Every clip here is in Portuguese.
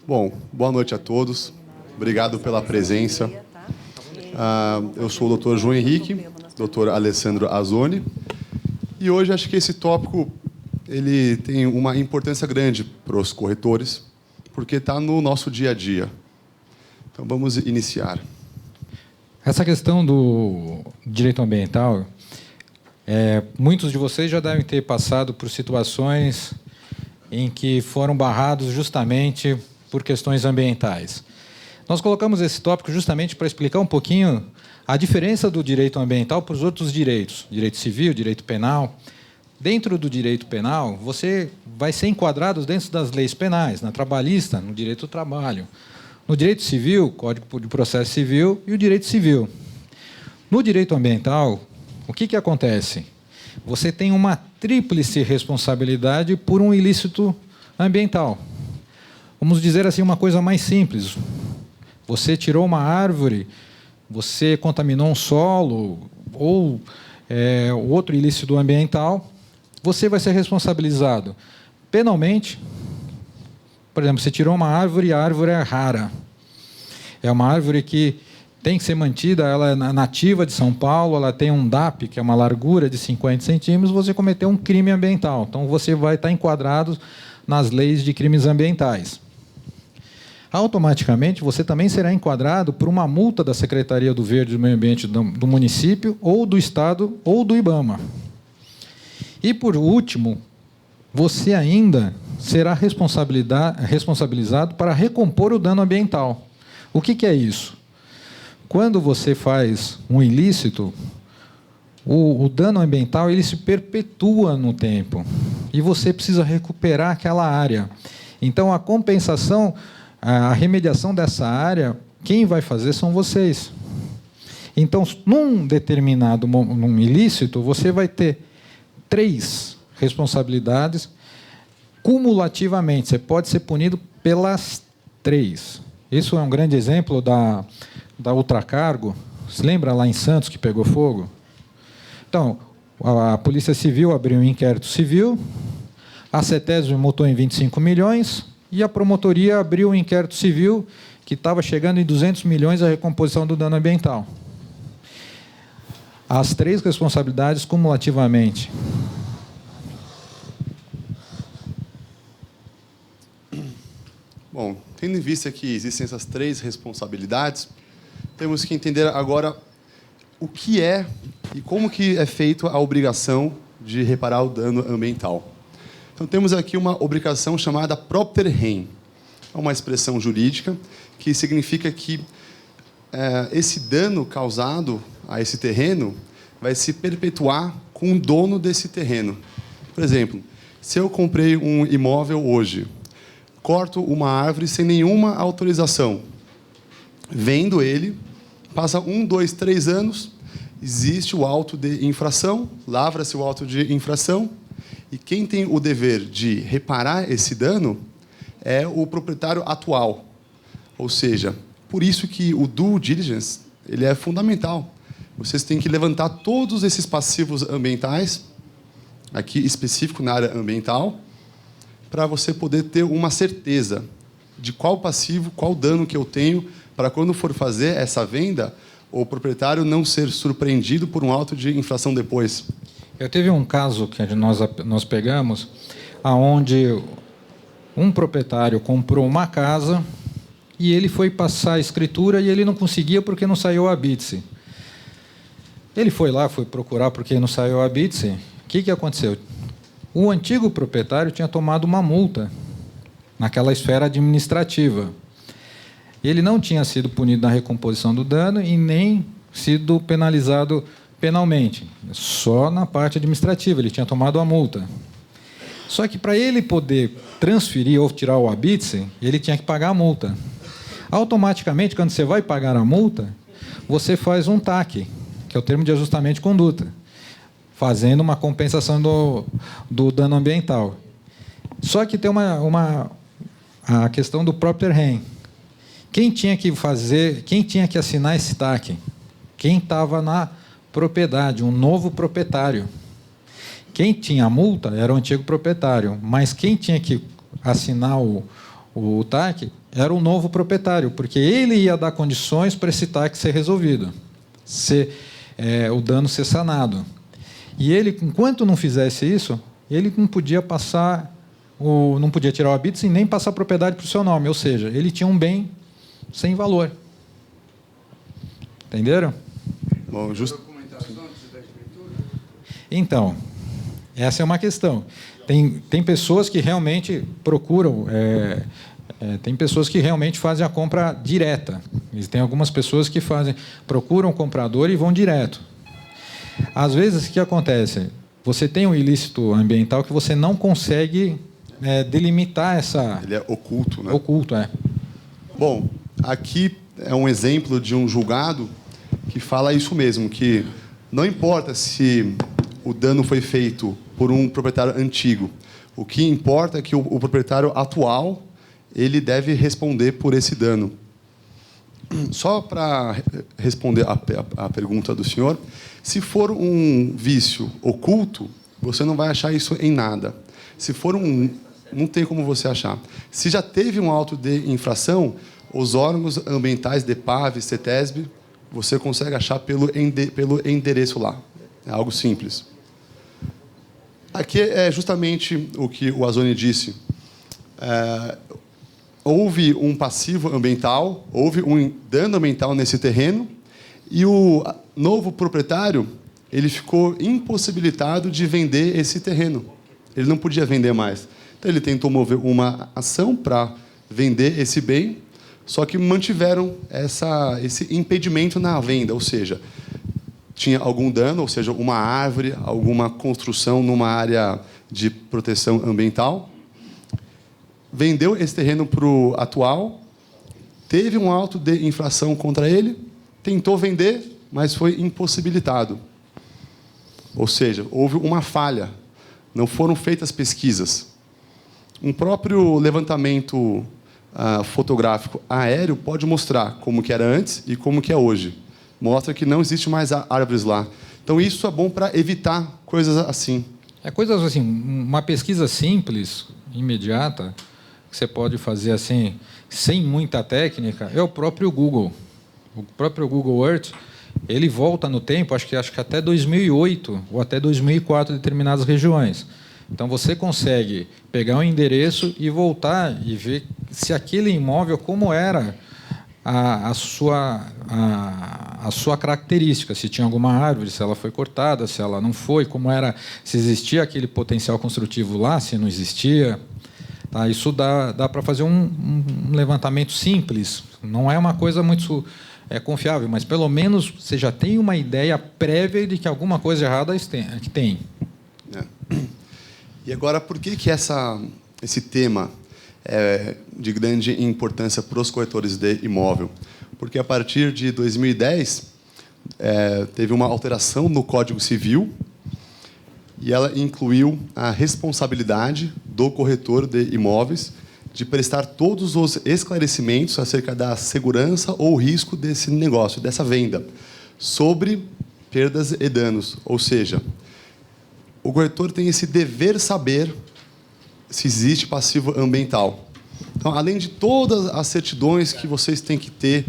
Bom, boa noite a todos. Obrigado pela presença. Eu sou o Dr. João Henrique, Dr. Alessandro Azzoni, e hoje acho que esse tópico ele tem uma importância grande para os corretores, porque está no nosso dia a dia. Então, vamos iniciar. Essa questão do direito ambiental, muitos de vocês já devem ter passado por situações em que foram barrados justamente por questões ambientais. Nós colocamos esse tópico justamente para explicar um pouquinho a diferença do direito ambiental para os outros direitos, direito civil, direito penal. Dentro do direito penal, você vai ser enquadrado dentro das leis penais, na trabalhista, no direito do trabalho, no direito civil, Código de Processo Civil e o direito civil. No direito ambiental, o que acontece? Você tem uma tríplice responsabilidade por um ilícito ambiental. Vamos dizer assim, uma coisa mais simples. Você tirou uma árvore, você contaminou um solo ou outro ilícito ambiental, você vai ser responsabilizado penalmente. Por exemplo, você tirou uma árvore e a árvore é rara. É uma árvore que tem que ser mantida, ela é nativa de São Paulo, ela tem um DAP, que é uma largura de 50 centímetros, você cometeu um crime ambiental. Então, você vai estar enquadrado nas leis de crimes ambientais. Automaticamente, você também será enquadrado por uma multa da Secretaria do Verde e do Meio Ambiente do município, ou do Estado, ou do IBAMA. E, por último, você ainda será responsabilizado para recompor o dano ambiental. O que é isso? Quando você faz um ilícito, o dano ambiental ele se perpetua no tempo e você precisa recuperar aquela área. Então, a compensação, a remediação dessa área, quem vai fazer são vocês. Então, num determinado num ilícito, você vai ter 3 responsabilidades cumulativamente. Você pode ser punido pelas 3. Isso é um grande exemplo da Ultracargo. Se lembra lá em Santos que pegou fogo? Então, a Polícia Civil abriu um inquérito civil, a CETESB multou em 25 milhões e a promotoria abriu um inquérito civil que estava chegando em 200 milhões a recomposição do dano ambiental. As 3 responsabilidades cumulativamente. Bom, tendo em vista que existem essas 3 responsabilidades, temos que entender agora o que é e como que é feita a obrigação de reparar o dano ambiental. Então, temos aqui uma obrigação chamada propter rem. É uma expressão jurídica que significa que esse dano causado a esse terreno vai se perpetuar com o dono desse terreno. Por exemplo, se eu comprei um imóvel hoje, corto uma árvore sem nenhuma autorização, vendo ele, passa 1, 2, 3 anos, existe o auto de infração, lavra-se o auto de infração, e quem tem o dever de reparar esse dano é o proprietário atual. Ou seja, por isso que o due diligence ele é fundamental. Vocês têm que levantar todos esses passivos ambientais, aqui específico na área ambiental, para você poder ter uma certeza de qual passivo, qual dano que eu tenho, para quando for fazer essa venda, o proprietário não ser surpreendido por um auto de infração depois. Eu teve um caso que nós pegamos, onde um proprietário comprou uma casa e ele foi passar a escritura e ele não conseguia porque não saiu a habite-se. Ele foi lá, foi procurar porque não saiu a habite-se. O que aconteceu? O antigo proprietário tinha tomado uma multa naquela esfera administrativa. Ele não tinha sido punido na recomposição do dano e nem sido penalizado penalmente, só na parte administrativa, ele tinha tomado a multa. Só que para ele poder transferir ou tirar o habite-se, ele tinha que pagar a multa. Automaticamente, quando você vai pagar a multa, você faz um TAC, que é o termo de ajustamento de conduta, fazendo uma compensação do dano ambiental. Só que tem a questão do propter rem. Quem tinha que assinar esse TAC? Quem estava na propriedade, um novo proprietário. Quem tinha a multa era o antigo proprietário, mas quem tinha que assinar o TAC era o novo proprietário, porque ele ia dar condições para esse TAC ser resolvido, o dano ser sanado. E ele, enquanto não fizesse isso, ele não podia passar, não podia tirar o habitus e nem passar a propriedade para o seu nome, ou seja, ele tinha um bem sem valor. Entenderam? Bom, Então, essa é uma questão. Tem pessoas que realmente procuram, tem pessoas que realmente fazem a compra direta. E tem algumas pessoas que procuram o comprador e vão direto. Às vezes, o que acontece? Você tem um ilícito ambiental que você não consegue delimitar essa... Ele é oculto, né? Oculto, Bom, aqui é um exemplo de um julgado que fala isso mesmo, que não importa se o dano foi feito por um proprietário antigo. O que importa é que o proprietário atual ele deve responder por esse dano. Só para responder a pergunta do senhor, se for um vício oculto, você não vai achar isso em nada. Se for não tem como você achar. Se já teve um auto de infração, os órgãos ambientais, DEPAV, CETESB, você consegue achar pelo endereço lá. É algo simples. Aqui é justamente o que o Azzoni disse. Houve um passivo ambiental, houve um dano ambiental nesse terreno, e o novo proprietário ele ficou impossibilitado de vender esse terreno. Ele não podia vender mais. Então, ele tentou mover uma ação para vender esse bem, só que mantiveram esse impedimento na venda, ou seja, tinha algum dano, ou seja, uma árvore, alguma construção numa área de proteção ambiental, vendeu esse terreno para o atual, teve um auto de infração contra ele, tentou vender, mas foi impossibilitado. Ou seja, houve uma falha, não foram feitas pesquisas. Um próprio levantamento fotográfico aéreo pode mostrar como que era antes e como que é hoje. Mostra que não existe mais árvores lá. Então, isso é bom para evitar coisas assim. Coisas assim, uma pesquisa simples, imediata, que você pode fazer assim, sem muita técnica, é o próprio Google. O próprio Google Earth, ele volta no tempo, acho que até 2008 ou até 2004, em determinadas regiões. Então, você consegue pegar um endereço e voltar e ver se aquele imóvel, como era a sua característica, se tinha alguma árvore, se ela foi cortada, se ela não foi, como era, se existia aquele potencial construtivo lá, se não existia. Tá? Isso dá para fazer um levantamento simples. Não é uma coisa muito confiável, mas, pelo menos, você já tem uma ideia prévia de que alguma coisa errada tem. E agora, por que esse tema é de grande importância para os corretores de imóvel? Porque, a partir de 2010, teve uma alteração no Código Civil e ela incluiu a responsabilidade do corretor de imóveis de prestar todos os esclarecimentos acerca da segurança ou risco desse negócio, dessa venda, sobre perdas e danos. Ou seja, o corretor tem esse dever saber se existe passivo ambiental. Então, além de todas as certidões que vocês têm que ter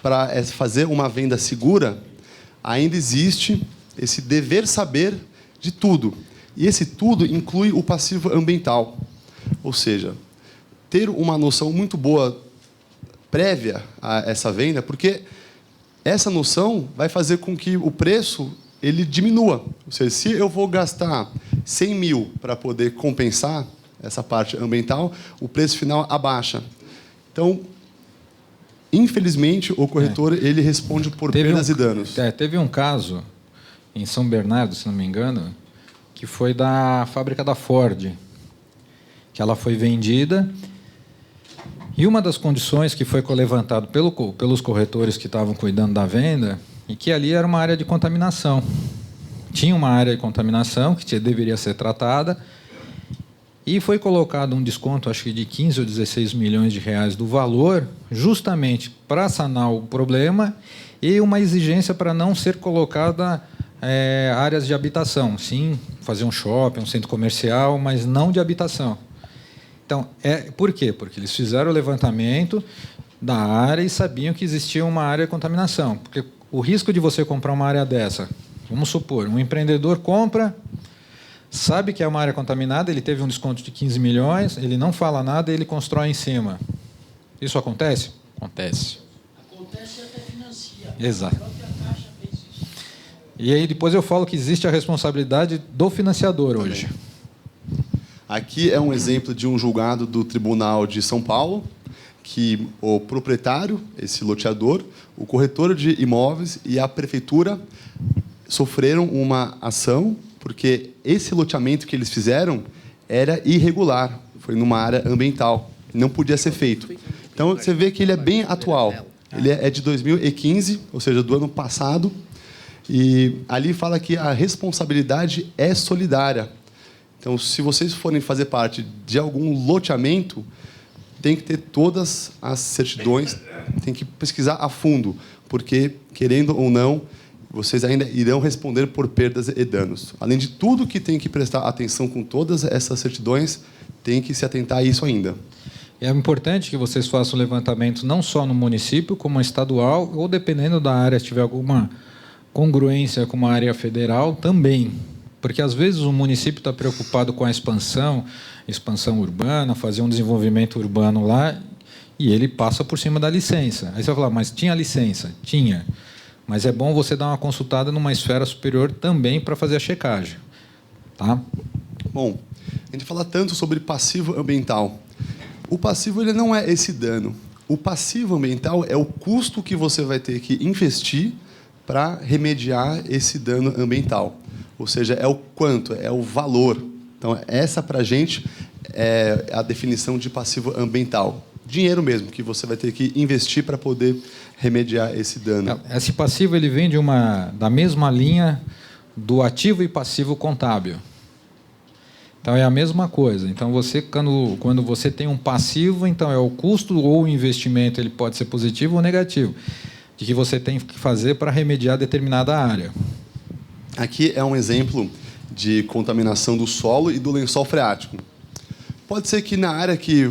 para fazer uma venda segura, ainda existe esse dever saber de tudo. E esse tudo inclui o passivo ambiental. Ou seja, ter uma noção muito boa prévia a essa venda, porque essa noção vai fazer com que o preço ele diminua. Ou seja, se eu vou gastar 100 mil para poder compensar essa parte ambiental, o preço final abaixa. Então, infelizmente, o corretor ele responde por perdas e danos. Teve um caso em São Bernardo, se não me engano, que foi da fábrica da Ford, que ela foi vendida, e uma das condições que foi levantado pelos corretores que estavam cuidando da venda, e que ali era uma área de contaminação. Tinha uma área de contaminação que deveria ser tratada, e foi colocado um desconto, acho que de 15 ou 16 milhões de reais do valor, justamente para sanar o problema, e uma exigência para não ser colocada áreas de habitação. Sim, fazer um shopping, um centro comercial, mas não de habitação. Então, por quê? Porque eles fizeram o levantamento da área e sabiam que existia uma área de contaminação. Porque o risco de você comprar uma área dessa, vamos supor, um empreendedor compra, sabe que é uma área contaminada, ele teve um desconto de 15 milhões, ele não fala nada e ele constrói em cima. Isso acontece? Acontece. Acontece e até financia. Exato. A própria Caixa fez isso. E aí depois eu falo que existe a responsabilidade do financiador hoje. Aqui é um exemplo de um julgado do Tribunal de São Paulo, que o proprietário, esse loteador, o corretor de imóveis e a prefeitura sofreram uma ação porque esse loteamento que eles fizeram era irregular, foi numa área ambiental, não podia ser feito. Então, você vê que ele é bem atual. Ele é de 2015, ou seja, do ano passado, e ali fala que a responsabilidade é solidária. Então, se vocês forem fazer parte de algum loteamento, tem que ter todas as certidões, tem que pesquisar a fundo, porque, querendo ou não, vocês ainda irão responder por perdas e danos. Além de tudo que tem que prestar atenção com todas essas certidões, tem que se atentar a isso ainda. É importante que vocês façam o levantamento não só no município, como estadual, ou dependendo da área, se tiver alguma congruência com uma área federal, também. Porque, às vezes, o município está preocupado com a expansão urbana, fazer um desenvolvimento urbano lá, e ele passa por cima da licença. Aí você vai falar, mas tinha licença? Tinha. Mas é bom você dar uma consultada numa esfera superior também para fazer a checagem. Tá? Bom, a gente fala tanto sobre passivo ambiental. O passivo ele não é esse dano. O passivo ambiental é o custo que você vai ter que investir para remediar esse dano ambiental. Ou seja, é o quanto, é o valor. Então, essa, para a gente, é a definição de passivo ambiental. Dinheiro mesmo, que você vai ter que investir para poder remediar esse dano. Esse passivo ele vem da mesma linha do ativo e passivo contábil. Então, é a mesma coisa. Então, quando você tem um passivo, então é o custo ou o investimento, ele pode ser positivo ou negativo, de que você tem que fazer para remediar determinada área. Aqui é um exemplo de contaminação do solo e do lençol freático. Pode ser que na área que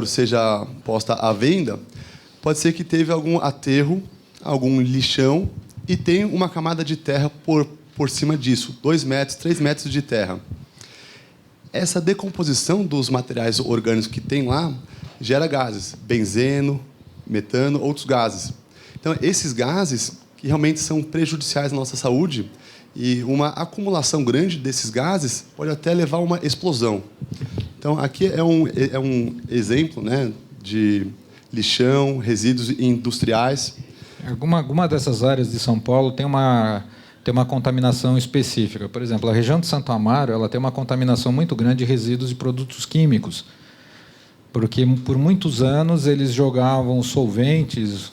seja posta à venda, pode ser que teve algum aterro, algum lixão, e tem uma camada de terra por cima disso, 2 metros, 3 metros de terra. Essa decomposição dos materiais orgânicos que tem lá gera gases, benzeno, metano, outros gases. Então, esses gases, que realmente são prejudiciais à nossa saúde, e uma acumulação grande desses gases pode até levar a uma explosão. Então, aqui é um exemplo, né, de lixão, resíduos industriais. Alguma dessas áreas de São Paulo tem uma contaminação específica. Por exemplo, a região de Santo Amaro ela tem uma contaminação muito grande de resíduos de produtos químicos, porque por muitos anos eles jogavam solventes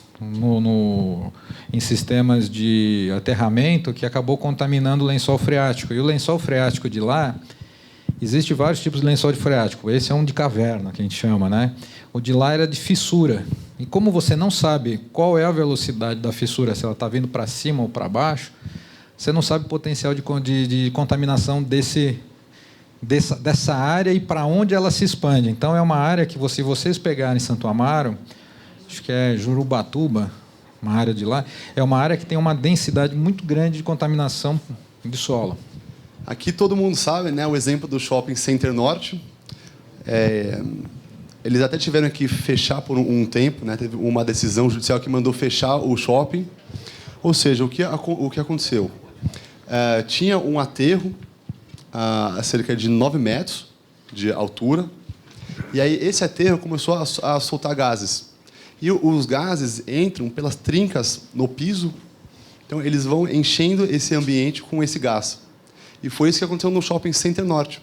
em sistemas de aterramento que acabou contaminando o lençol freático. E o lençol freático de lá, existe vários tipos de lençol de freático. Esse é um de caverna, que a gente chama, né? O de lá era de fissura. E como você não sabe qual é a velocidade da fissura, se ela está vindo para cima ou para baixo, você não sabe o potencial de contaminação dessa área e para onde ela se expande. Então, é uma área que, se vocês pegarem Santo Amaro, acho que é Jurubatuba, uma área de lá, é uma área que tem uma densidade muito grande de contaminação de solo. Aqui todo mundo sabe, né, o exemplo do Shopping Center Norte. Eles até tiveram que fechar por um tempo, né, teve uma decisão judicial que mandou fechar o shopping. Ou seja, o que aconteceu? Tinha um aterro a cerca de 9 metros de altura, e aí esse aterro começou a soltar gases. E os gases entram pelas trincas no piso, então eles vão enchendo esse ambiente com esse gás. E foi isso que aconteceu no Shopping Center Norte.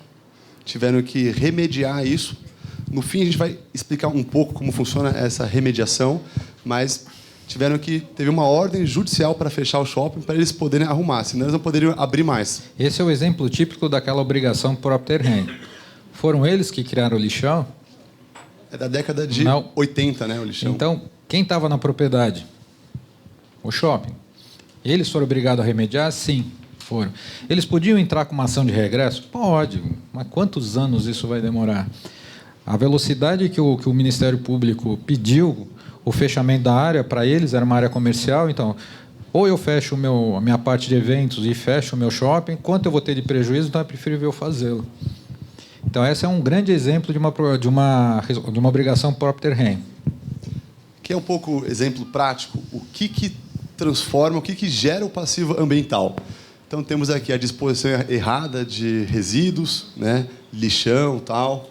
Tiveram que remediar isso. No fim, a gente vai explicar um pouco como funciona essa remediação, mas teve uma ordem judicial para fechar o shopping para eles poderem arrumar, senão eles não poderiam abrir mais. Esse é o exemplo típico daquela obrigação própria terreno. Foram eles que criaram o lixão? É da década de 80, né, o lixão. Então, quem estava na propriedade? O shopping. Eles foram obrigados a remediar? Sim, foram. Eles podiam entrar com uma ação de regresso? Pode, mas quantos anos isso vai demorar? A velocidade que o Ministério Público pediu o fechamento da área, para eles era uma área comercial, então, ou eu fecho a minha parte de eventos e fecho o meu shopping, quanto eu vou ter de prejuízo, então é preferível fazê-lo. Então, esse é um grande exemplo de uma obrigação propter rem. Que é um pouco exemplo prático, o que transforma, o que gera o passivo ambiental. Então, temos aqui a disposição errada de resíduos, né, lixão, tal,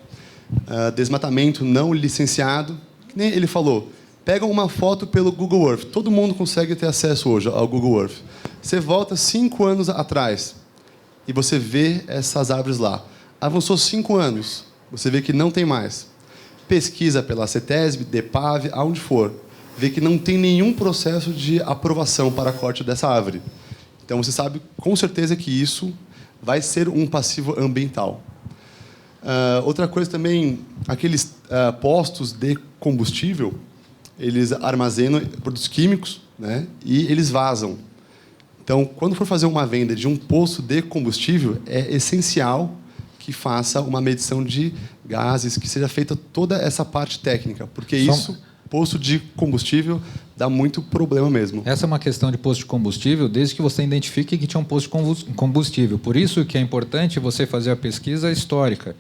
desmatamento não licenciado. Nem ele falou, pega uma foto pelo Google Earth. Todo mundo consegue ter acesso hoje ao Google Earth. Você volta 5 anos atrás e você vê essas árvores lá. Avançou 5 anos, você vê que não tem mais. Pesquisa pela CETESB, DEPAV, aonde for. Vê que não tem nenhum processo de aprovação para corte dessa árvore. Então, você sabe com certeza que isso vai ser um passivo ambiental. Outra coisa também, aqueles postos de combustível, eles armazenam produtos químicos, né, e eles vazam. Então, quando for fazer uma venda de um posto de combustível, é essencial que faça uma medição de gases, que seja feita toda essa parte técnica, porque posto de combustível, dá muito problema mesmo. Essa é uma questão de posto de combustível, desde que você identifique que tinha um posto de combustível. Por isso que é importante você fazer a pesquisa histórica.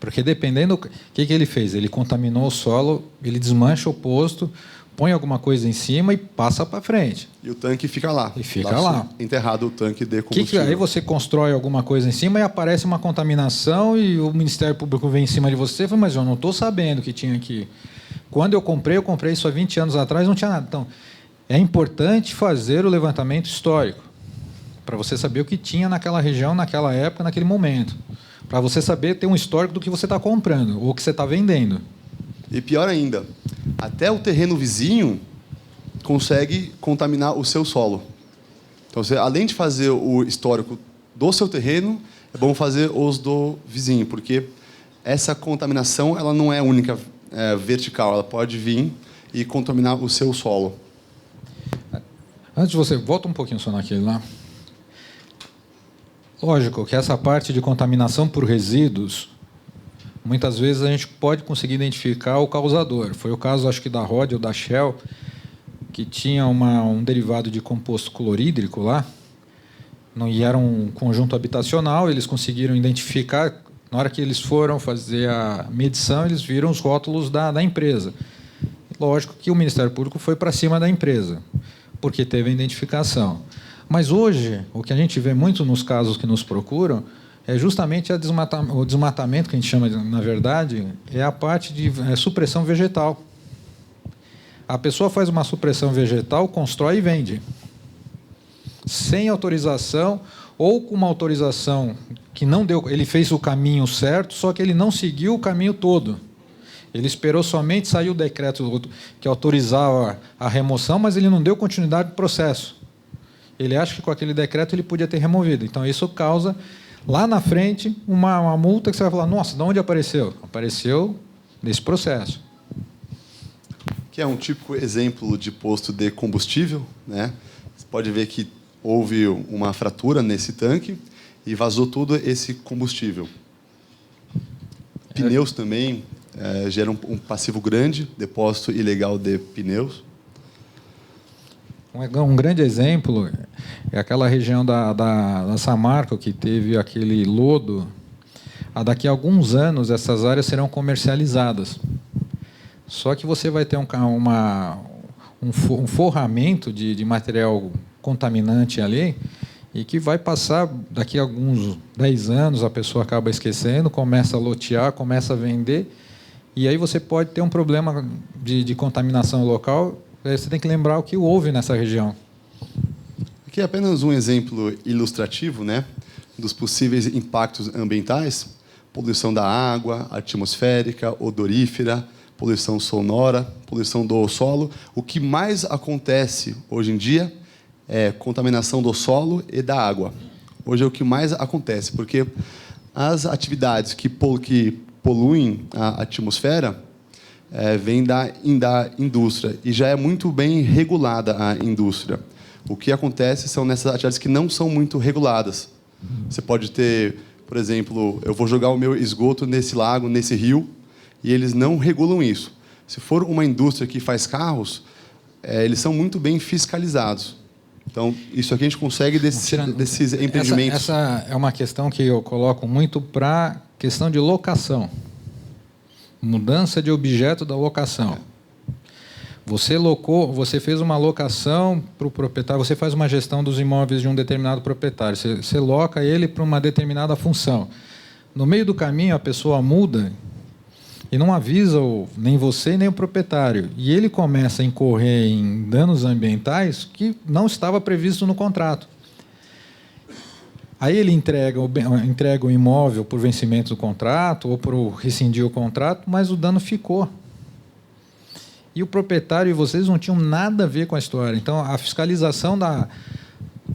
Porque dependendo... O que ele fez? Ele contaminou o solo, ele desmancha o posto, põe alguma coisa em cima e passa para frente. E o tanque fica lá. E fica lá. Enterrado o tanque de combustível. Aí você constrói alguma coisa em cima e aparece uma contaminação e o Ministério Público vem em cima de você e fala, mas eu não estou sabendo que tinha aqui. Quando eu comprei isso há 20 anos atrás, não tinha nada. Então, é importante fazer o levantamento histórico, para você saber o que tinha naquela região, naquela época, naquele momento. Para você saber ter um histórico do que você está comprando ou que você está vendendo. E pior ainda, até o terreno vizinho consegue contaminar o seu solo. Então, você, além de fazer o histórico do seu terreno, é bom fazer os do vizinho, porque essa contaminação ela não é única, vertical, ela pode vir e contaminar o seu solo. Antes de você... Volta um pouquinho só naquele lá. Lógico que essa parte de contaminação por resíduos, muitas vezes a gente pode conseguir identificar o causador. Foi o caso, acho que da Rod ou da Shell, que tinha um derivado de composto clorídrico lá, e era um conjunto habitacional, eles conseguiram identificar. Na hora que eles foram fazer a medição, eles viram os rótulos da empresa. Lógico que o Ministério Público foi para cima da empresa, porque teve a identificação. Mas hoje, o que a gente vê muito nos casos que nos procuram é justamente o desmatamento, que a gente chama, na verdade, é a parte de supressão vegetal. A pessoa faz uma supressão vegetal, constrói e vende. Sem autorização, ou com uma autorização que não deu, ele fez o caminho certo, só que ele não seguiu o caminho todo. Ele esperou somente sair o decreto que autorizava a remoção, mas ele não deu continuidade do processo. Ele acha que com aquele decreto ele podia ter removido. Então, isso causa, lá na frente, uma multa que você vai falar, nossa, de onde apareceu? Apareceu nesse processo. Que é um típico exemplo de posto de combustível, né? Você pode ver que houve uma fratura nesse tanque e vazou todo esse combustível. Pneus também geram um passivo grande, depósito ilegal de pneus. Um grande exemplo é aquela região da Samarco, que teve aquele lodo. Daqui a alguns anos, essas áreas serão comercializadas. Só que você vai ter um forramento de material contaminante ali, e que vai passar, daqui a alguns 10 anos, a pessoa acaba esquecendo, começa a lotear, começa a vender, e aí você pode ter um problema de contaminação local. Você tem que lembrar o que houve nessa região. Aqui é apenas um exemplo ilustrativo, né, dos possíveis impactos ambientais: poluição da água, atmosférica, odorífera, poluição sonora, poluição do solo. O que mais acontece hoje em dia é contaminação do solo e da água. Hoje é o que mais acontece, porque as atividades que poluem a atmosfera vêm da indústria, e já é muito bem regulada a indústria. O que acontece são nessas atividades que não são muito reguladas. Você pode ter, por exemplo, eu vou jogar o meu esgoto nesse lago, nesse rio, e eles não regulam isso. Se for uma indústria que faz carros, eles são muito bem fiscalizados. Então, isso aqui a gente consegue desses empreendimentos. Essa é uma questão que eu coloco muito para questão de locação. Mudança de objeto da locação. Você fez uma locação para o proprietário, você faz uma gestão dos imóveis de um determinado proprietário, você loca ele para uma determinada função. No meio do caminho, a pessoa muda e não avisa nem você nem o proprietário. E ele começa a incorrer em danos ambientais que não estava previsto no contrato. Aí ele entrega o imóvel por vencimento do contrato ou por rescindir o contrato, mas o dano ficou. E o proprietário e vocês não tinham nada a ver com a história. Então, a fiscalização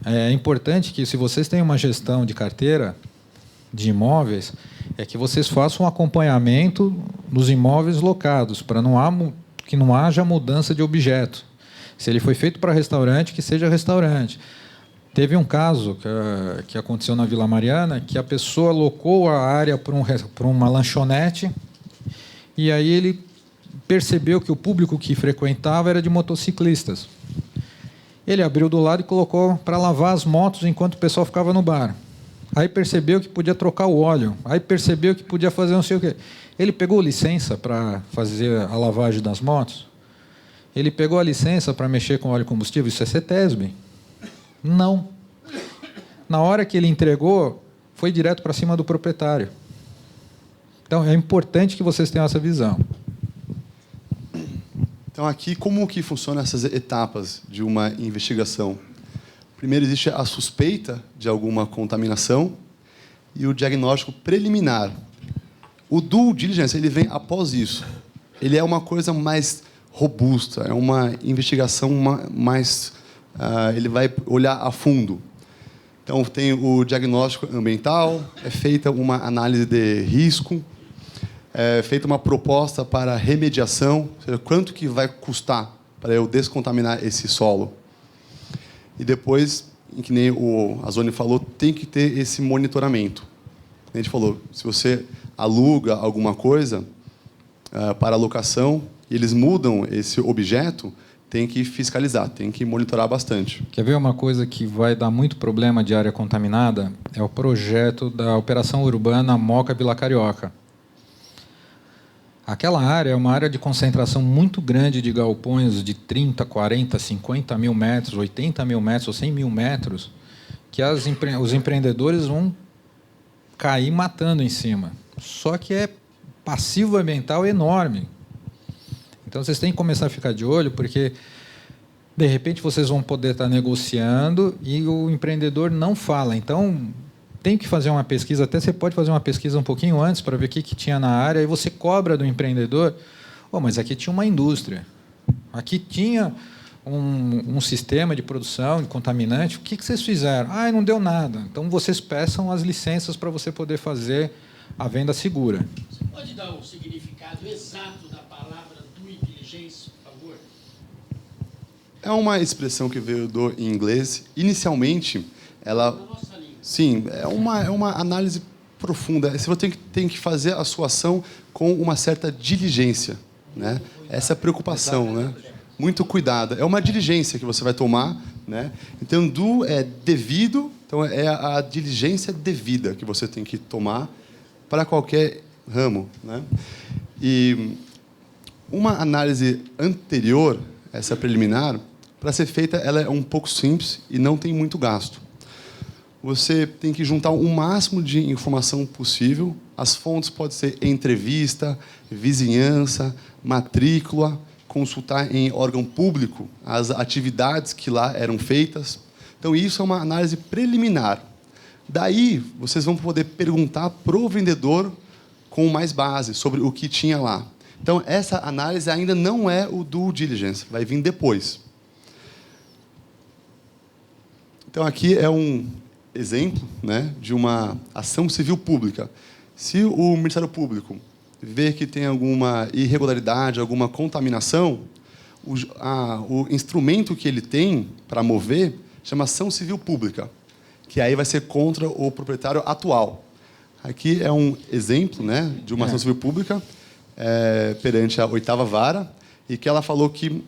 é importante que, se vocês têm uma gestão de carteira de imóveis, é que vocês façam um acompanhamento dos imóveis locados, para que não haja mudança de objeto. Se ele foi feito para restaurante, que seja restaurante. Teve um caso que aconteceu na Vila Mariana, que a pessoa locou a área para uma lanchonete, e aí ele percebeu que o público que frequentava era de motociclistas. Ele abriu do lado e colocou para lavar as motos enquanto o pessoal ficava no bar. Aí percebeu que podia trocar o óleo. Aí percebeu que podia fazer não sei o quê. Ele pegou licença para fazer a lavagem das motos? Ele pegou a licença para mexer com óleo e combustível? Isso é CETESB? Não. Na hora que ele entregou, foi direto para cima do proprietário. Então, é importante que vocês tenham essa visão. Então, aqui, como que funcionam essas etapas de uma investigação? Primeiro, existe a suspeita de alguma contaminação e o diagnóstico preliminar. O due diligence, ele vem após isso. Ele é uma coisa mais robusta, é uma investigação mais... ele vai olhar a fundo. Então, tem o diagnóstico ambiental, é feita uma análise de risco, é feita uma proposta para remediação, ou seja, quanto que vai custar para eu descontaminar esse solo. E depois, que nem o Azoni falou, tem que ter esse monitoramento. A gente falou, se você aluga alguma coisa para locação, e eles mudam esse objeto, tem que fiscalizar, tem que monitorar bastante. Quer ver uma coisa que vai dar muito problema de área contaminada? É o projeto da Operação Urbana Moca Vila Carioca. Aquela área é uma área de concentração muito grande de galpões de 30, 40, 50 mil metros, 80 mil metros ou 100 mil metros, que os empreendedores vão cair matando em cima. Só que é passivo ambiental enorme. Então, vocês têm que começar a ficar de olho, porque, de repente, vocês vão poder estar negociando e o empreendedor não fala. Então, tem que fazer uma pesquisa, até você pode fazer uma pesquisa um pouquinho antes para ver o que tinha na área, e você cobra do empreendedor, mas aqui tinha uma indústria, aqui tinha um sistema de produção de contaminante, o que vocês fizeram? Não deu nada. Então, vocês peçam as licenças para você poder fazer a venda segura. Você pode dar um significado exato da palavra due diligence, por favor? É uma expressão que veio do inglês. Inicialmente, ela... Na nossa língua. Sim, é uma análise profunda. Você tem que fazer a sua ação com uma certa diligência, né? Essa é a preocupação, né? Muito cuidado. É uma diligência que você vai tomar, né? Então, do é devido, então é a diligência devida que você tem que tomar para qualquer ramo, né? E uma análise anterior, essa preliminar, para ser feita, ela é um pouco simples e não tem muito gasto. Você tem que juntar o máximo de informação possível. As fontes podem ser entrevista, vizinhança, matrícula, consultar em órgão público as atividades que lá eram feitas. Então, isso é uma análise preliminar. Daí, vocês vão poder perguntar para o vendedor com mais base sobre o que tinha lá. Então, essa análise ainda não é o due diligence, vai vir depois. Então, aqui é um exemplo, né, de uma ação civil pública. Se o Ministério Público vê que tem alguma irregularidade, alguma contaminação, o instrumento que ele tem para mover chama ação civil pública, que aí vai ser contra o proprietário atual. Aqui é um exemplo, né, de uma ação civil pública perante a 8ª Vara e que ela falou que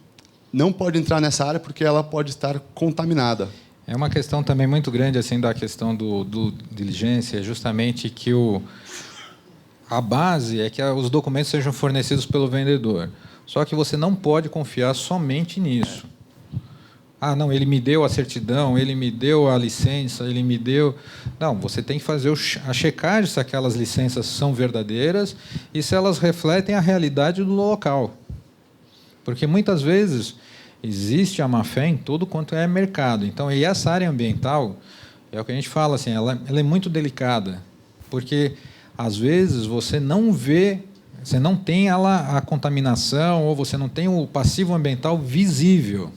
não pode entrar nessa área porque ela pode estar contaminada. É uma questão também muito grande assim da questão do diligência, justamente que a base é que os documentos sejam fornecidos pelo vendedor. Só que você não pode confiar somente nisso. Ah, não, ele me deu a certidão, ele me deu a licença, ele me deu... Não, você tem que fazer a checagem se aquelas licenças são verdadeiras e se elas refletem a realidade do local. Porque, muitas vezes, existe a má-fé em tudo quanto é mercado. Então, e essa área ambiental, é o que a gente fala, assim, ela é muito delicada, porque, às vezes, você não vê, você não tem a contaminação ou você não tem o passivo ambiental visível.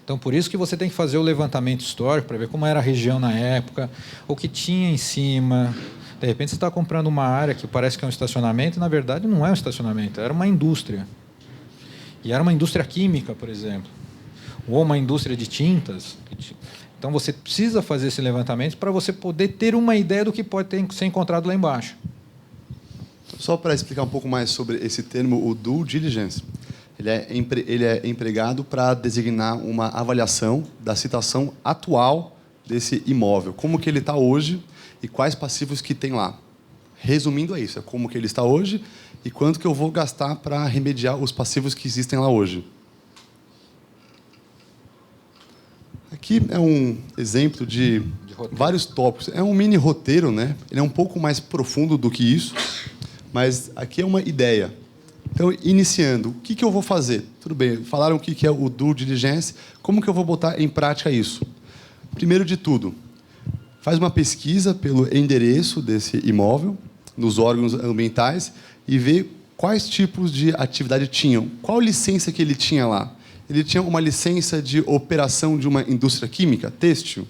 Então, por isso que você tem que fazer o levantamento histórico para ver como era a região na época, o que tinha em cima. De repente, você está comprando uma área que parece que é um estacionamento, e, na verdade, não é um estacionamento, era uma indústria. E era uma indústria química, por exemplo, ou uma indústria de tintas. Então, você precisa fazer esse levantamento para você poder ter uma ideia do que pode ser encontrado lá embaixo. Só para explicar um pouco mais sobre esse termo, o due diligence. Ele é empregado para designar uma avaliação da situação atual desse imóvel, como que ele está hoje e quais passivos que tem lá. Resumindo, é isso, é como que ele está hoje e quanto que eu vou gastar para remediar os passivos que existem lá hoje. Aqui é um exemplo de vários tópicos. É um mini roteiro, né? Ele é um pouco mais profundo do que isso, mas aqui é uma ideia. Então, iniciando, o que eu vou fazer? Tudo bem, falaram o que é o due diligence, como que eu vou botar em prática isso? Primeiro de tudo, faz uma pesquisa pelo endereço desse imóvel, nos órgãos ambientais, e vê quais tipos de atividade tinham. Qual licença que ele tinha lá? Ele tinha uma licença de operação de uma indústria química, têxtil?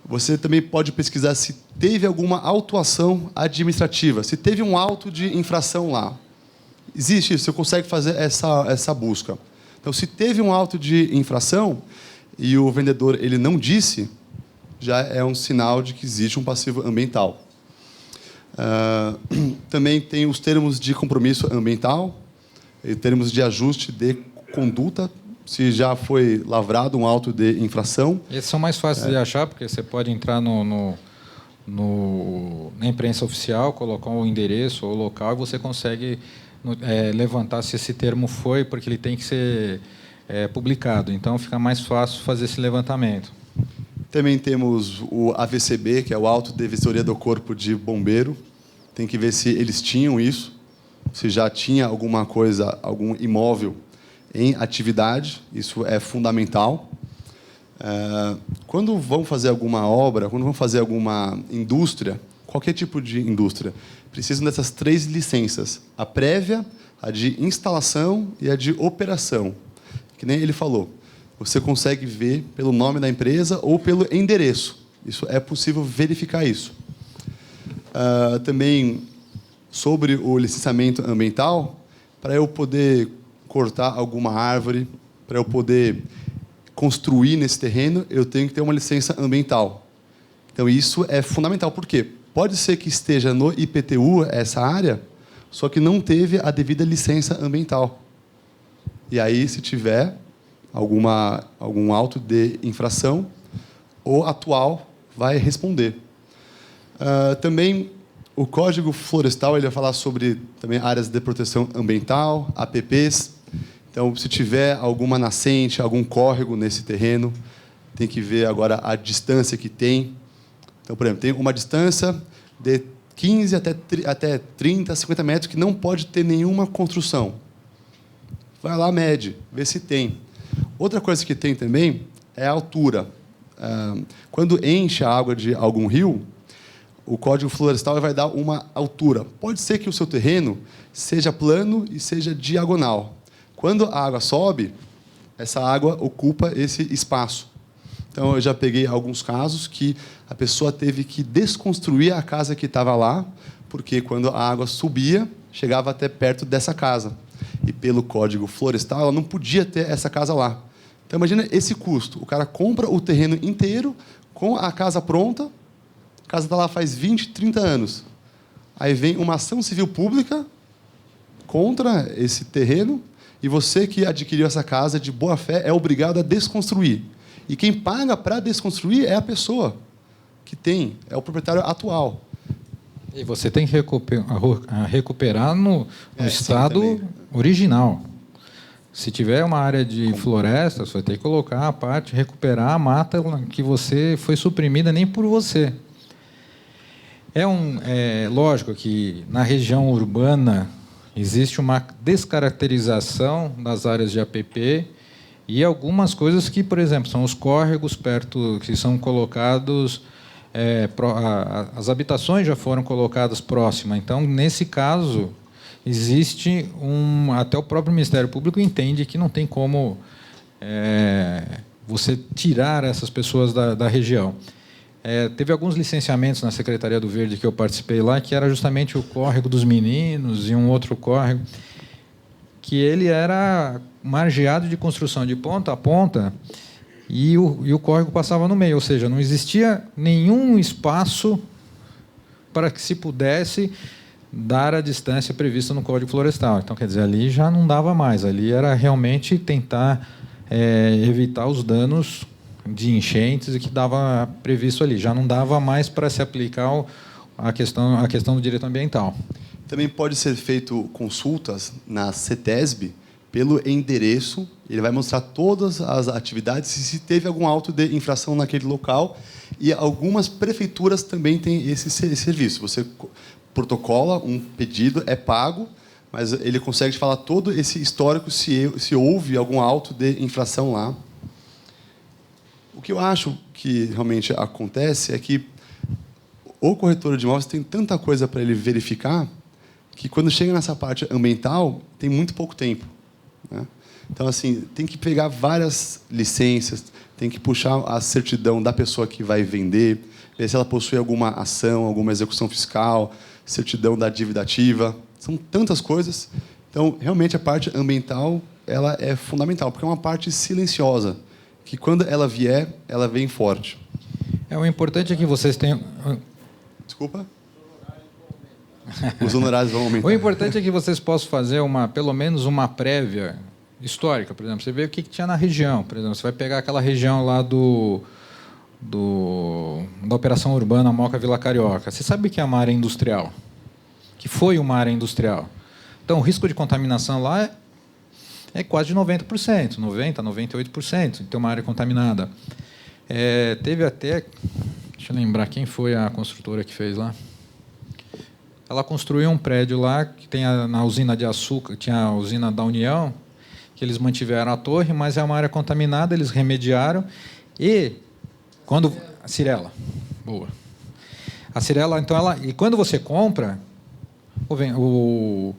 Você também pode pesquisar se teve alguma autuação administrativa, se teve um auto de infração lá. Existe isso, você consegue fazer essa busca. Então, se teve um auto de infração e o vendedor ele não disse, já é um sinal de que existe um passivo ambiental. Também tem os termos de compromisso ambiental, e termos de ajuste de conduta, se já foi lavrado um auto de infração. Esses são mais fáceis de achar, porque você pode entrar na imprensa oficial, colocar o endereço ou o local e você consegue levantar se esse termo foi, porque ele tem que ser publicado. Então, fica mais fácil fazer esse levantamento. Também temos o AVCB, que é o Auto de Vistoria do Corpo de Bombeiro. Tem que ver se eles tinham isso, se já tinha alguma coisa, algum imóvel em atividade. Isso é fundamental. Quando vão fazer alguma obra, quando vão fazer alguma indústria, qualquer tipo de indústria, precisam dessas 3 licenças: a prévia, a de instalação e a de operação. Que nem ele falou, você consegue ver pelo nome da empresa ou pelo endereço. Isso é possível verificar isso. Também sobre o licenciamento ambiental, para eu poder cortar alguma árvore, para eu poder construir nesse terreno, eu tenho que ter uma licença ambiental. Então, isso é fundamental. Por quê? Pode ser que esteja no IPTU essa área, só que não teve a devida licença ambiental. E aí, se tiver algum auto de infração, o atual vai responder. Também o Código Florestal ele vai falar sobre também áreas de proteção ambiental, APPs. Então, se tiver alguma nascente, algum córrego nesse terreno, tem que ver agora a distância que tem. Então, por exemplo, tem uma distância de 15 até 30, 50 metros que não pode ter nenhuma construção. Vai lá, mede, vê se tem. Outra coisa que tem também é a altura. Quando enche a água de algum rio, o Código Florestal vai dar uma altura. Pode ser que o seu terreno seja plano e seja diagonal. Quando a água sobe, essa água ocupa esse espaço. Então, eu já peguei alguns casos que a pessoa teve que desconstruir a casa que estava lá, porque quando a água subia, chegava até perto dessa casa. E pelo Código Florestal, ela não podia ter essa casa lá. Então, imagina esse custo. O cara compra o terreno inteiro com a casa pronta, a casa está lá faz 20, 30 anos. Aí vem uma ação civil pública contra esse terreno e você que adquiriu essa casa de boa fé é obrigado a desconstruir. E quem paga para desconstruir é a pessoa que tem, é o proprietário atual. E você tem que recuperar no estado original. Se tiver uma área de floresta, você vai ter que colocar a parte, recuperar a mata que você foi suprimida nem por você. É lógico que na região urbana existe uma descaracterização das áreas de APP e algumas coisas que, por exemplo, são os córregos perto que são colocados, as habitações já foram colocadas próximas. Então, nesse caso, existe até o próprio Ministério Público entende que não tem como você tirar essas pessoas da região. Teve alguns licenciamentos na Secretaria do Verde que eu participei lá, que era justamente o córrego dos meninos e um outro córrego, que ele era margeado de construção de ponta a ponta e o córrego passava no meio, ou seja, não existia nenhum espaço para que se pudesse dar a distância prevista no Código Florestal. Então, quer dizer, ali já não dava mais, ali era realmente tentar evitar os danos de enchentes e que dava previsto ali. Já não dava mais para se aplicar a questão do direito ambiental. Também pode ser feito consultas na CETESB pelo endereço. Ele vai mostrar todas as atividades e se teve algum auto de infração naquele local. E algumas prefeituras também têm esse serviço. Você protocola um pedido, é pago, mas ele consegue te falar todo esse histórico se houve algum auto de infração lá. O que eu acho que realmente acontece é que o corretor de imóveis tem tanta coisa para ele verificar que, quando chega nessa parte ambiental, tem muito pouco tempo, né? Então, assim, tem que pegar várias licenças, tem que puxar a certidão da pessoa que vai vender, ver se ela possui alguma ação, alguma execução fiscal, certidão da dívida ativa. São tantas coisas. Então, realmente, a parte ambiental ela é fundamental, porque é uma parte silenciosa, que, quando ela vier, ela vem forte. O importante é que vocês tenham... Desculpa? Os honorários vão aumentar. O importante é que vocês possam fazer pelo menos uma prévia histórica, por exemplo. Você vê o que tinha na região. Por exemplo, você vai pegar aquela região lá da Operação Urbana Moca Vila Carioca. Você sabe que é uma área industrial, que foi uma área industrial. Então, o risco de contaminação lá é quase de 90%, 90%, 98%, tem uma área contaminada. Teve até... Deixa eu lembrar quem foi a construtora que fez lá. Ela construiu um prédio lá, que tem na usina de açúcar, tinha a usina da União, que eles mantiveram a torre, mas é uma área contaminada, eles remediaram. E quando... A Cirela. Boa. A Cirela, então, e quando você compra, o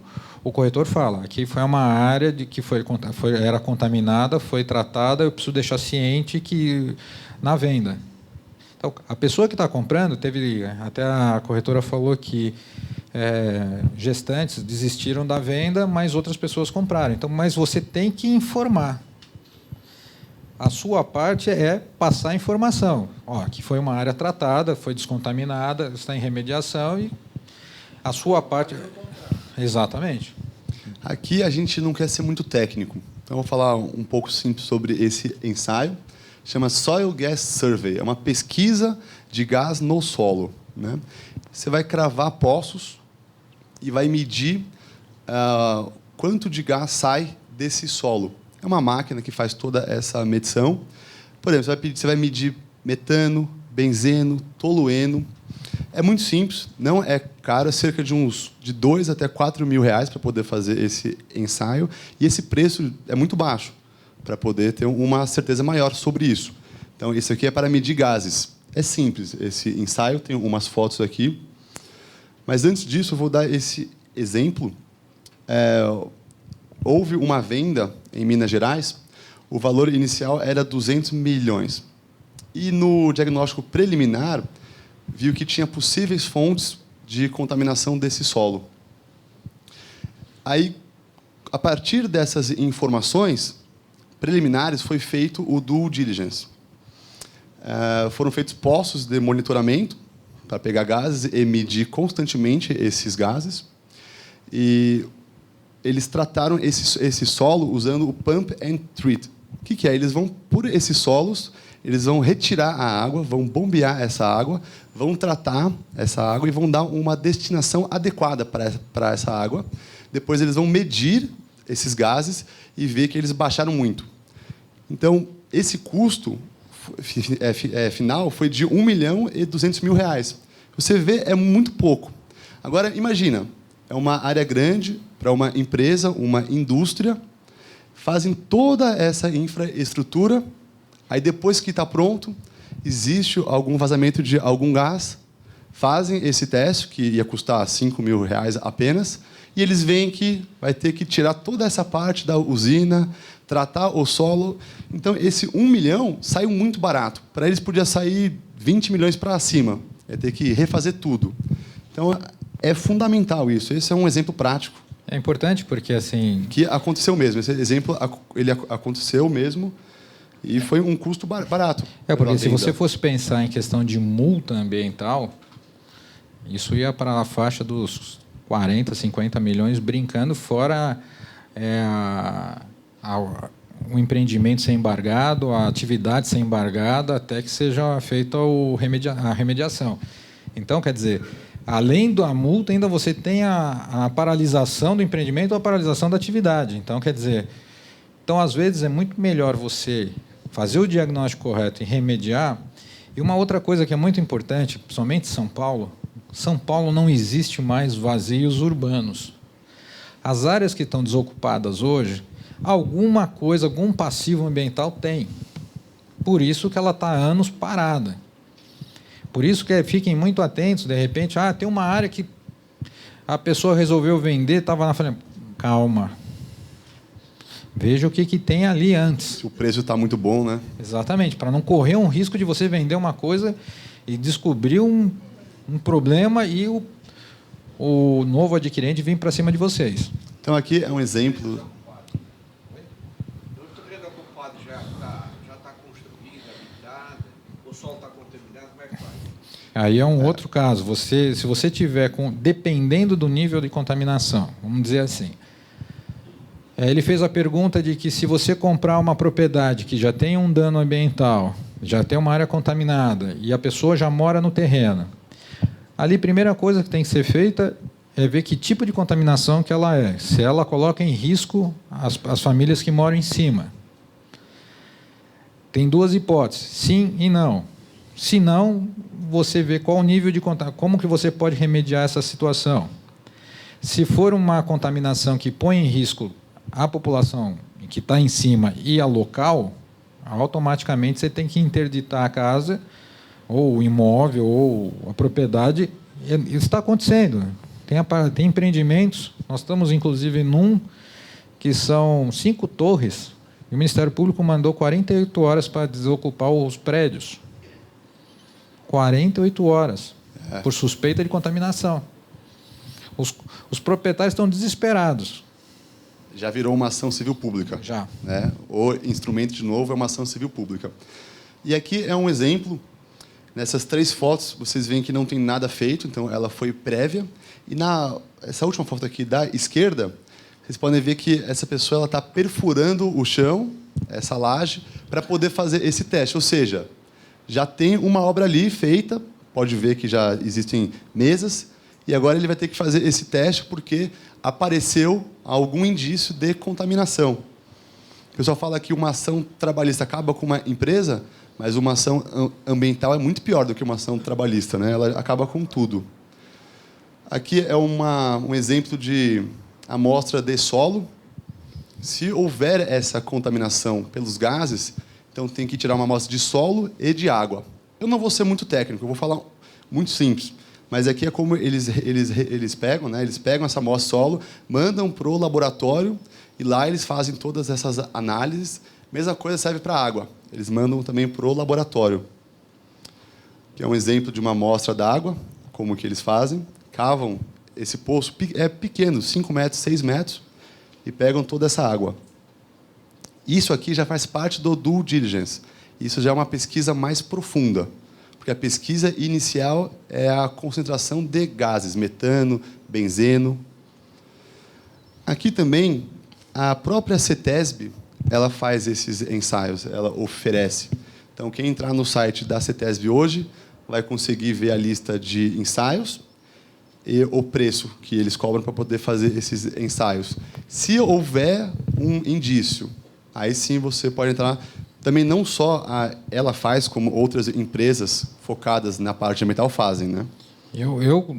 corretor fala, aqui foi uma área que era contaminada, foi tratada, eu preciso deixar ciente que na venda. Então, a pessoa que está comprando, até a corretora falou que gestantes desistiram da venda, mas outras pessoas compraram. Então, mas você tem que informar. A sua parte é passar a informação. Que foi uma área tratada, foi descontaminada, está em remediação e a sua parte... Exatamente. Aqui a gente não quer ser muito técnico, então eu vou falar um pouco simples sobre esse ensaio. Chama Soil Gas Survey, é uma pesquisa de gás no solo, né? Você vai cravar poços e vai medir quanto de gás sai desse solo. É uma máquina que faz toda essa medição. Por exemplo, você vai medir metano, benzeno, tolueno. É muito simples, não é caro, é cerca de R$2.000 até R$4.000 para poder fazer esse ensaio, e esse preço é muito baixo, para poder ter uma certeza maior sobre isso. Então, isso aqui é para medir gases. É simples esse ensaio, tem umas fotos aqui. Mas, antes disso, eu vou dar esse exemplo. Houve uma venda em Minas Gerais, o valor inicial era 200 milhões. E, no diagnóstico preliminar, viu que tinha possíveis fontes de contaminação desse solo. Aí, a partir dessas informações preliminares, foi feito o due diligence. Foram feitos postos de monitoramento para pegar gases e medir constantemente esses gases. E eles trataram esse solo usando o pump and treat. O que é? Eles vão, por esses solos, eles vão retirar a água, vão bombear essa água, vão tratar essa água e vão dar uma destinação adequada para essa água. Depois eles vão medir esses gases e ver que eles baixaram muito. Então, esse custo final foi de R$1.200.000. Você vê, é muito pouco. Agora, imagina, é uma área grande para uma empresa, uma indústria, fazem toda essa infraestrutura, aí depois que está pronto, existe algum vazamento de algum gás, fazem esse teste, que ia custar R$5.000 apenas, e eles veem que vai ter que tirar toda essa parte da usina, tratar o solo. Então, esse 1 milhão saiu muito barato. Para eles, podia sair 20 milhões para cima. Ia ter que refazer tudo. Então, é fundamental isso. Esse é um exemplo prático. É importante porque, assim... Que aconteceu mesmo. Esse exemplo ele aconteceu mesmo e foi um custo barato. Porque se você fosse pensar em questão de multa ambiental, isso ia para a faixa dos 40, 50 milhões brincando, fora o empreendimento ser embargado, a atividade ser embargada, até que seja feita a remediação. Então, quer dizer, além da multa, ainda você tem a paralisação do empreendimento ou a paralisação da atividade. Então, quer dizer, às vezes, é muito melhor você fazer o diagnóstico correto e remediar. E uma outra coisa que é muito importante, principalmente em São Paulo não existe mais vazios urbanos. As áreas que estão desocupadas hoje, alguma coisa, algum passivo ambiental tem. Por isso que ela está há anos parada. Por isso que fiquem muito atentos, de repente, tem uma área que a pessoa resolveu vender, estava na frente. Calma. Veja o que tem ali antes. O preço está muito bom, né? Exatamente, para não correr um risco de você vender uma coisa e descobrir um problema e o novo adquirente vir para cima de vocês. Então, aqui é um exemplo. O terreno ocupado já está construído, habitado, o solo está contaminado, como é que faz? Aí é um outro caso. Se você tiver, dependendo do nível de contaminação, vamos dizer assim, ele fez a pergunta de que se você comprar uma propriedade que já tem um dano ambiental, já tem uma área contaminada e a pessoa já mora no terreno, ali a primeira coisa que tem que ser feita é ver que tipo de contaminação que ela é, se ela coloca em risco as famílias que moram em cima. Tem duas hipóteses, sim e não. Se não, você vê qual o nível de contaminação, como que você pode remediar essa situação. Se for uma contaminação que põe em risco a população que está em cima e a local, automaticamente você tem que interditar a casa, ou o imóvel, ou a propriedade. Isso está acontecendo. Tem empreendimentos, nós estamos, inclusive, num que são 5 torres, e o Ministério Público mandou 48 horas para desocupar os prédios. 48 horas, por suspeita de contaminação. Os proprietários estão desesperados. Já virou uma ação civil pública. Já. Né? O instrumento, de novo, é uma ação civil pública. E aqui é um exemplo. Nessas 3 fotos, vocês veem que não tem nada feito, então ela foi prévia. E essa última foto aqui da esquerda, vocês podem ver que essa pessoa está perfurando o chão, essa laje, para poder fazer esse teste. Ou seja, já tem uma obra ali feita, pode ver que já existem mesas, e agora ele vai ter que fazer esse teste porque apareceu algum indício de contaminação. O pessoal fala que uma ação trabalhista acaba com uma empresa, mas uma ação ambiental é muito pior do que uma ação trabalhista, né? Ela acaba com tudo. Aqui é um exemplo de amostra de solo. Se houver essa contaminação pelos gases, então tem que tirar uma amostra de solo e de água. Eu não vou ser muito técnico, eu vou falar muito simples. Mas aqui é como eles pegam, né? Eles pegam essa amostra de solo, mandam para o laboratório e lá eles fazem todas essas análises. Mesma coisa serve para a água. Eles mandam também para o laboratório. Que é um exemplo de uma amostra d'água, como que eles fazem. Cavam esse poço, é pequeno, 5 metros, 6 metros, e pegam toda essa água. Isso aqui já faz parte do due diligence. Isso já é uma pesquisa mais profunda. Porque a pesquisa inicial é a concentração de gases, metano, benzeno. Aqui também, a própria CETESB, ela faz esses ensaios, ela oferece. Então, quem entrar no site da CETESB hoje vai conseguir ver a lista de ensaios e o preço que eles cobram para poder fazer esses ensaios. Se houver um indício, aí sim você pode entrar. Também não só ela faz, como outras empresas focadas na parte ambiental fazem, né? Eu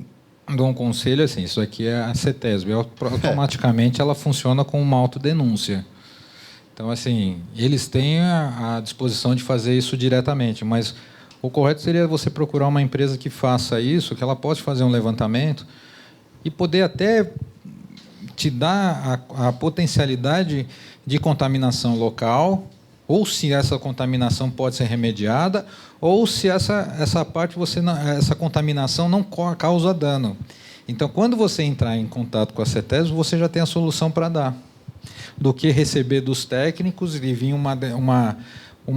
dou um conselho assim, isso aqui é a CETESB, automaticamente ela funciona com uma autodenúncia. Então, assim, eles têm a disposição de fazer isso diretamente, mas o correto seria você procurar uma empresa que faça isso, que ela pode fazer um levantamento e poder até te dar a potencialidade de contaminação local, ou se essa contaminação pode ser remediada, ou se essa parte essa contaminação não causa dano. Então, quando você entrar em contato com a CETESB, você já tem a solução para dar, do que receber dos técnicos e vir uma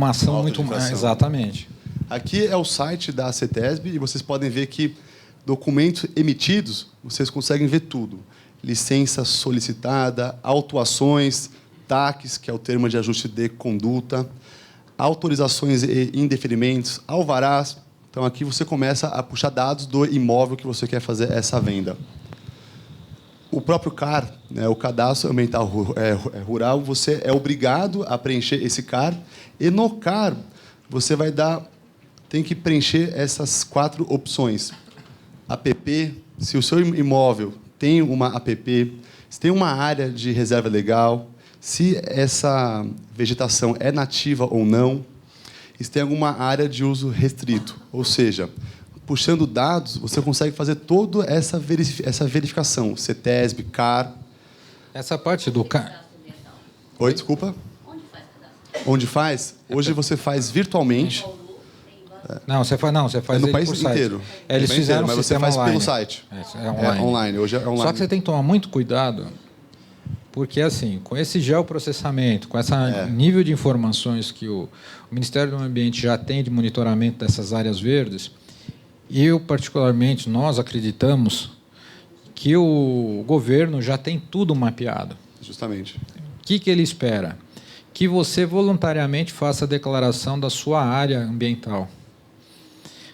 ação muito mais. Exatamente. Aqui é o site da CETESB e vocês podem ver que documentos emitidos, vocês conseguem ver tudo. Licença solicitada, autuações, TACs, que é o termo de ajuste de conduta, autorizações e indeferimentos, alvarás. Então, aqui você começa a puxar dados do imóvel que você quer fazer essa venda. O próprio CAR, né, o Cadastro Ambiental Rural, você é obrigado a preencher esse CAR, e no CAR você tem que preencher essas 4 opções. APP, se o seu imóvel tem uma APP, se tem uma área de reserva legal, se essa vegetação é nativa ou não, e se tem alguma área de uso restrito. Ou seja, puxando dados, você consegue fazer toda essa verificação. CETESB, CAR. Essa parte do CAR... Oi, desculpa? Onde faz? Hoje você faz virtualmente. Não, você faz no ele país por site. inteiro. Eles fizeram mas um você sistema faz online. pelo site. É online. Online. Hoje é online. Só que você tem que tomar muito cuidado, porque assim, com esse geoprocessamento, com esse nível de informações que o Ministério do Meio Ambiente já tem de monitoramento dessas áreas verdes, particularmente, nós acreditamos que o governo já tem tudo mapeado. Justamente. O que ele espera? Que você voluntariamente faça a declaração da sua área ambiental.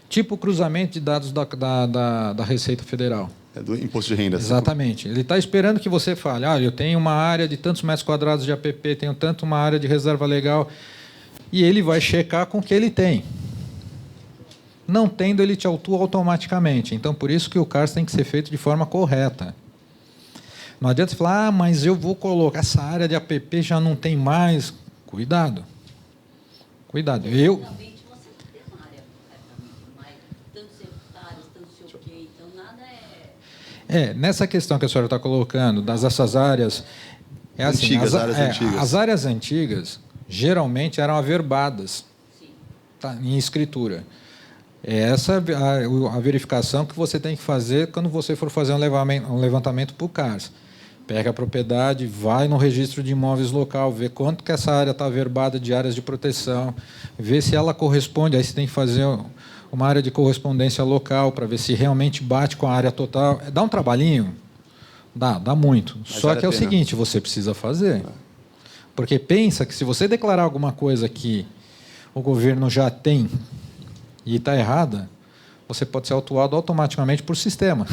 Tipo o cruzamento de dados da Receita Federal. É do imposto de renda. Exatamente. Ele está esperando que você fale, eu tenho uma área de tantos metros quadrados de APP, tenho tanto uma área de reserva legal, e ele vai checar com o que ele tem. Não tendo, ele te autua automaticamente. Então, por isso que o CARS tem que ser feito de forma correta. Não adianta você falar, mas eu vou colocar, essa área de APP já não tem mais. Cuidado. Cuidado. Realmente você tem uma área, mas tantos hectares, tanto sei o quê, então nada é... Nessa questão que a senhora está colocando, dessas áreas... Antigas, áreas antigas. As áreas antigas, geralmente, eram averbadas. Sim. Tá, em escritura. Essa a verificação que você tem que fazer quando você for fazer um levantamento para o CARS. Pega a propriedade, vai no registro de imóveis local, vê quanto que essa área está averbada de áreas de proteção, vê se ela corresponde, aí você tem que fazer uma área de correspondência local para ver se realmente bate com a área total. Dá um trabalhinho? Dá muito. Mas Só vale que é a o pena. seguinte, você precisa fazer. Porque pensa que se você declarar alguma coisa que o governo já tem e está errada, você pode ser autuado automaticamente por sistema.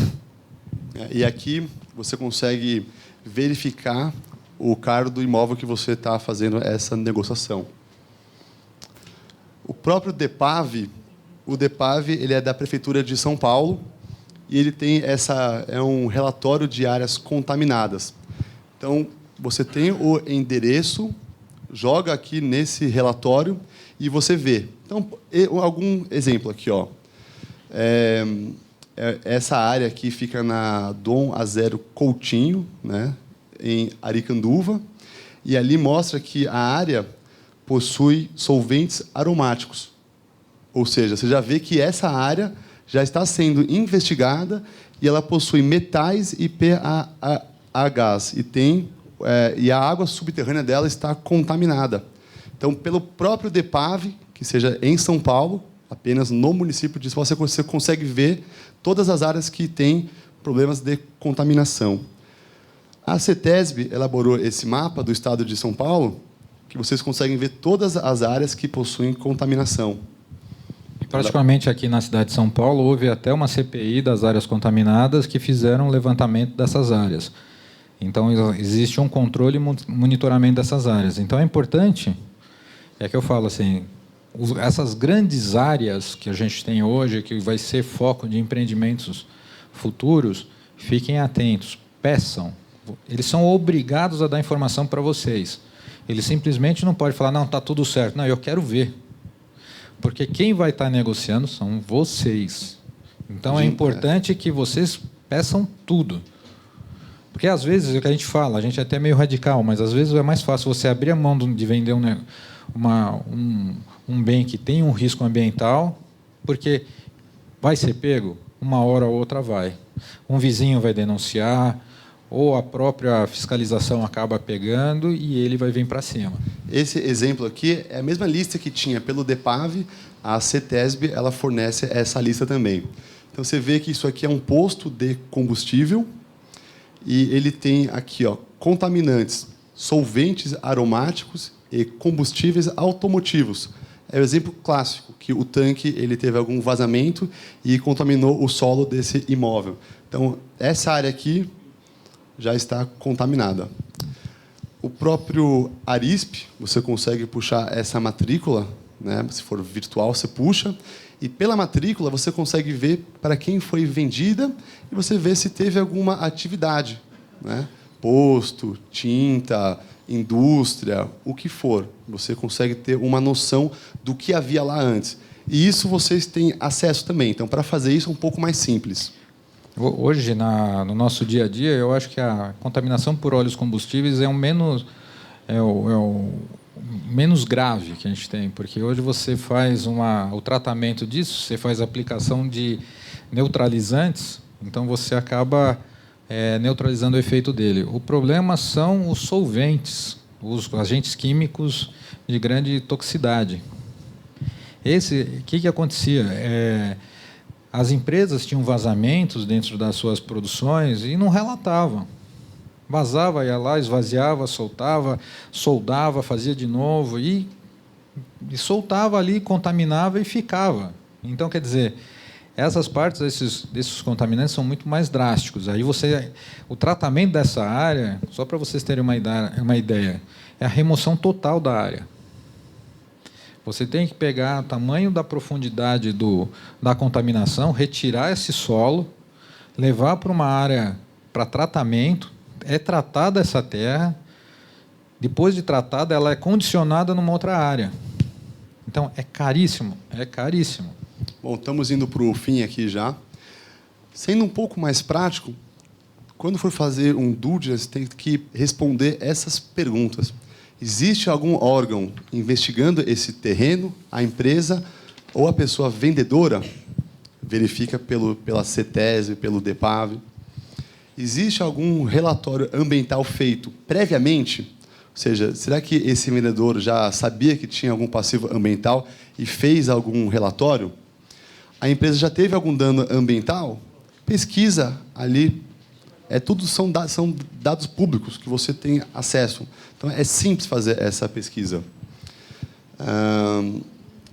E aqui você consegue verificar o CAR do imóvel que você está fazendo essa negociação. O próprio DEPAV, ele é da Prefeitura de São Paulo e ele tem um relatório de áreas contaminadas. Então, você tem o endereço, joga aqui nesse relatório e você vê. Então, algum exemplo aqui, ó. Essa área aqui fica na Dom Azero Coutinho, né, em Aricanduva, e ali mostra que a área possui solventes aromáticos. Ou seja, você já vê que essa área já está sendo investigada e ela possui metais e PAHs, e a água subterrânea dela está contaminada. Então, pelo próprio DEPAV, que seja em São Paulo, apenas no município de São Paulo, você consegue ver todas as áreas que têm problemas de contaminação. A CETESB elaborou esse mapa do estado de São Paulo, que vocês conseguem ver todas as áreas que possuem contaminação. Praticamente aqui na cidade de São Paulo, houve até uma CPI das áreas contaminadas que fizeram um levantamento dessas áreas. Então, existe um controle e monitoramento dessas áreas. Então, é importante, é que eu falo assim, essas grandes áreas que a gente tem hoje, que vai ser foco de empreendimentos futuros, fiquem atentos, peçam. Eles são obrigados a dar informação para vocês. Eles simplesmente não podem falar, não, está tudo certo. Não, eu quero ver. Porque quem vai estar negociando são vocês. Então, é importante que vocês peçam tudo. Porque, às vezes, é o que a gente fala, a gente é até meio radical, mas, às vezes, é mais fácil você abrir a mão de vender um bem que tem um risco ambiental, porque vai ser pego, uma hora ou outra vai. Um vizinho vai denunciar, ou a própria fiscalização acaba pegando e ele vai vir para cima. Esse exemplo aqui é a mesma lista que tinha pelo DEPAV, a CETESB ela fornece essa lista também. Então, você vê que isso aqui é um posto de combustível e ele tem aqui contaminantes, solventes aromáticos e combustíveis automotivos. É o exemplo clássico, que o tanque ele teve algum vazamento e contaminou o solo desse imóvel. Então, essa área aqui já está contaminada. O próprio ARISP, você consegue puxar essa matrícula, né? Se for virtual, você puxa, e pela matrícula você consegue ver para quem foi vendida e você vê se teve alguma atividade, né? Posto, tinta, indústria, o que for. Você consegue ter uma noção do que havia lá antes. E isso vocês têm acesso também. Então, para fazer isso, é um pouco mais simples. Hoje, no nosso dia a dia, eu acho que a contaminação por óleos combustíveis é o menos grave que a gente tem, porque hoje você faz o tratamento disso, você faz a aplicação de neutralizantes, então você acaba neutralizando o efeito dele. O problema são os solventes, os agentes químicos de grande toxicidade. O que acontecia? As empresas tinham vazamentos dentro das suas produções e não relatavam. Vazava, ia lá, esvaziava, soltava, soldava, fazia de novo e soltava ali, contaminava e ficava. Então, quer dizer, essas partes desses contaminantes são muito mais drásticos. Aí o tratamento dessa área, só para vocês terem uma ideia, é a remoção total da área. Você tem que pegar o tamanho da profundidade da contaminação, retirar esse solo, levar para uma área para tratamento, é tratada essa terra, depois de tratada, ela é condicionada numa outra área. Então, é caríssimo, é caríssimo. Bom, estamos indo para o fim aqui já. Sendo um pouco mais prático, quando for fazer um due diligence, tem que responder essas perguntas. Existe algum órgão investigando esse terreno, a empresa ou a pessoa vendedora? Verifica pela CETESB, pelo DEPAV. Existe algum relatório ambiental feito previamente? Ou seja, será que esse vendedor já sabia que tinha algum passivo ambiental e fez algum relatório? A empresa já teve algum dano ambiental? Pesquisa ali. São dados públicos que você tem acesso. Então, é simples fazer essa pesquisa.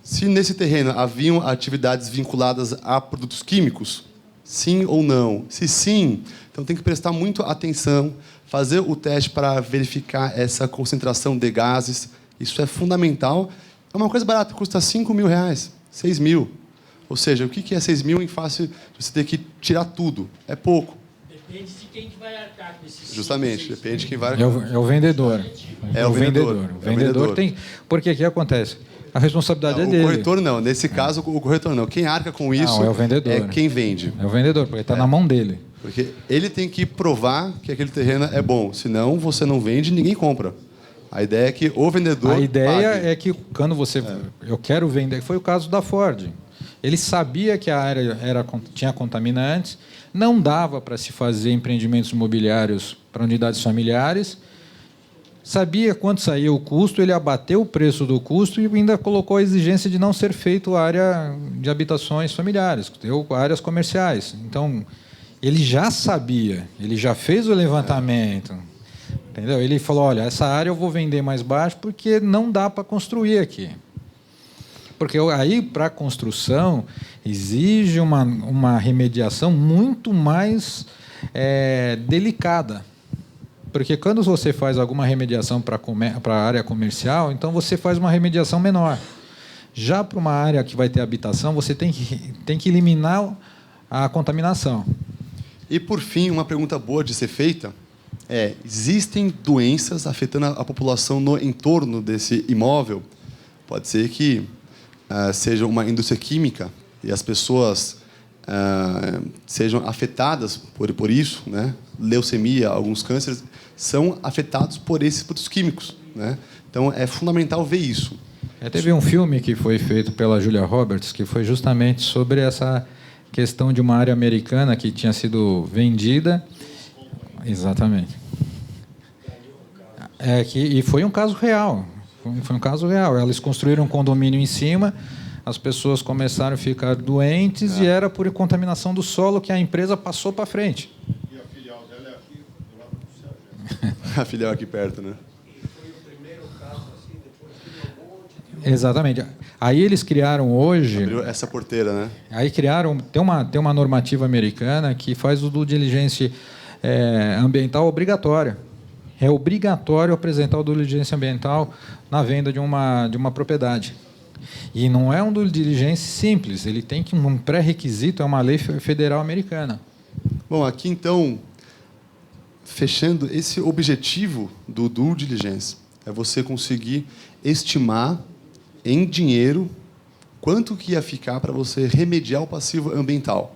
Se nesse terreno haviam atividades vinculadas a produtos químicos, sim ou não? Se sim, então tem que prestar muito atenção, fazer o teste para verificar essa concentração de gases. Isso é fundamental. É uma coisa barata, custa R$5.000, 6 mil. Ou seja, o que é 6 mil em face de você ter que tirar tudo? É pouco. Depende de quem que vai arcar com esses. Justamente, depende de quem vai arcar. É o vendedor. É o vendedor. O vendedor tem... Porque o que acontece? A responsabilidade é dele. O corretor não. Nesse caso, o corretor não. Quem arca com isso não, é o vendedor. É quem vende. É o vendedor, porque está na mão dele. Porque ele tem que provar que aquele terreno é bom. Senão, você não vende, ninguém compra. A ideia é que o vendedor A ideia pague. É que quando você... Eu quero vender... Foi o caso da Ford. Ele sabia que a área tinha contaminantes, não dava para se fazer empreendimentos imobiliários para unidades familiares, sabia quanto saía o custo, ele abateu o preço do custo e ainda colocou a exigência de não ser feito área de habitações familiares, ou áreas comerciais. Então, ele já sabia, ele já fez o levantamento, entendeu? Ele falou, olha, essa área eu vou vender mais baixo porque não dá para construir aqui. Porque aí, para a construção, exige uma remediação muito mais delicada. Porque quando você faz alguma remediação para a área comercial, então você faz uma remediação menor. Já para uma área que vai ter habitação, você tem que eliminar a contaminação. E, por fim, uma pergunta boa de ser feita é: existem doenças afetando a população no entorno desse imóvel? Pode ser que seja uma indústria química e as pessoas sejam afetadas por isso, né? Leucemia, alguns cânceres são afetados por esses produtos químicos, né? Então, é fundamental ver isso. Teve um filme que foi feito pela Julia Roberts, que foi justamente sobre essa questão de uma área americana que tinha sido vendida. Exatamente. E foi um caso real. Foi um caso real. Eles construíram um condomínio em cima, as pessoas começaram a ficar doentes e era por contaminação do solo que a empresa passou para frente. E a filial dela é aqui do lado do céu. A filial aqui perto, né? Exatamente. Aí eles criaram hoje... Abriu essa porteira, né? Aí criaram... Tem uma normativa americana que faz o due diligence ambiental obrigatório. É obrigatório apresentar o due diligence ambiental na venda de uma propriedade. E não é um due diligence simples. Ele tem um pré-requisito, é uma lei federal americana. Bom, aqui então, fechando, esse objetivo do due diligence é você conseguir estimar em dinheiro quanto que ia ficar para você remediar o passivo ambiental.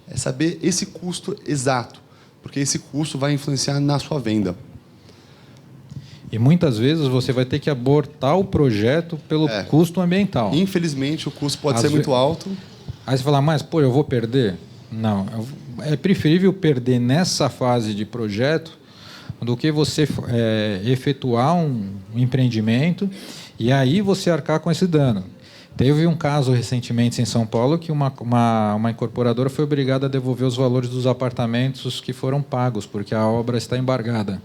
É saber esse custo exato, porque esse custo vai influenciar na sua venda. E muitas vezes você vai ter que abortar o projeto pelo custo ambiental. Infelizmente, o custo pode ser muito alto. Aí você fala, mas pô, eu vou perder? Não. É preferível perder nessa fase de projeto do que você efetuar um empreendimento e aí você arcar com esse dano. Teve um caso recentemente em São Paulo que uma incorporadora foi obrigada a devolver os valores dos apartamentos que foram pagos, porque a obra está embargada.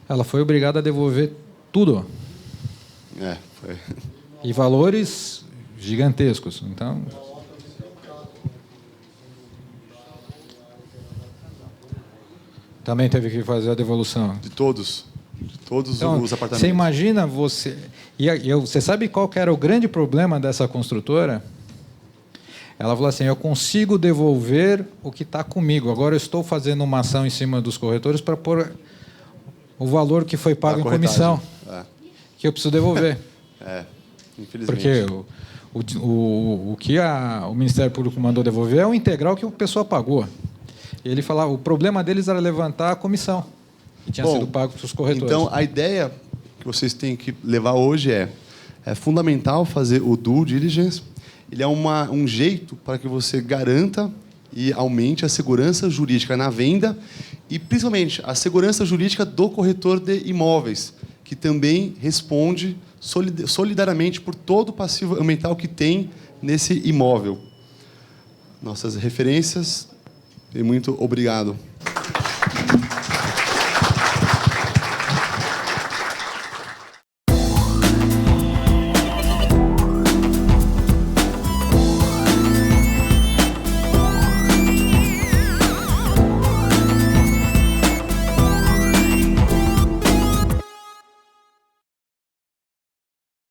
Ela foi obrigada a devolver tudo. Foi. E valores gigantescos. Então... Também teve que fazer a devolução. De todos então, os apartamentos. Você imagina você... Você sabe qual que era o grande problema dessa construtora? Ela falou assim, eu consigo devolver o que está comigo. Agora eu estou fazendo uma ação em cima dos corretores para pôr o valor que foi pago em comissão, que eu preciso devolver. Infelizmente. Porque o que o Ministério Público mandou devolver é o integral que a pessoa pagou. E ele falava, o problema deles era levantar a comissão, que tinha sido pago para os corretores. Então, a ideia que vocês têm que levar hoje é fundamental fazer o due diligence. Ele é um jeito para que você garanta e aumente a segurança jurídica na venda e, principalmente, a segurança jurídica do corretor de imóveis, que também responde solidariamente por todo o passivo ambiental que tem nesse imóvel. Nossas referências, e muito obrigado.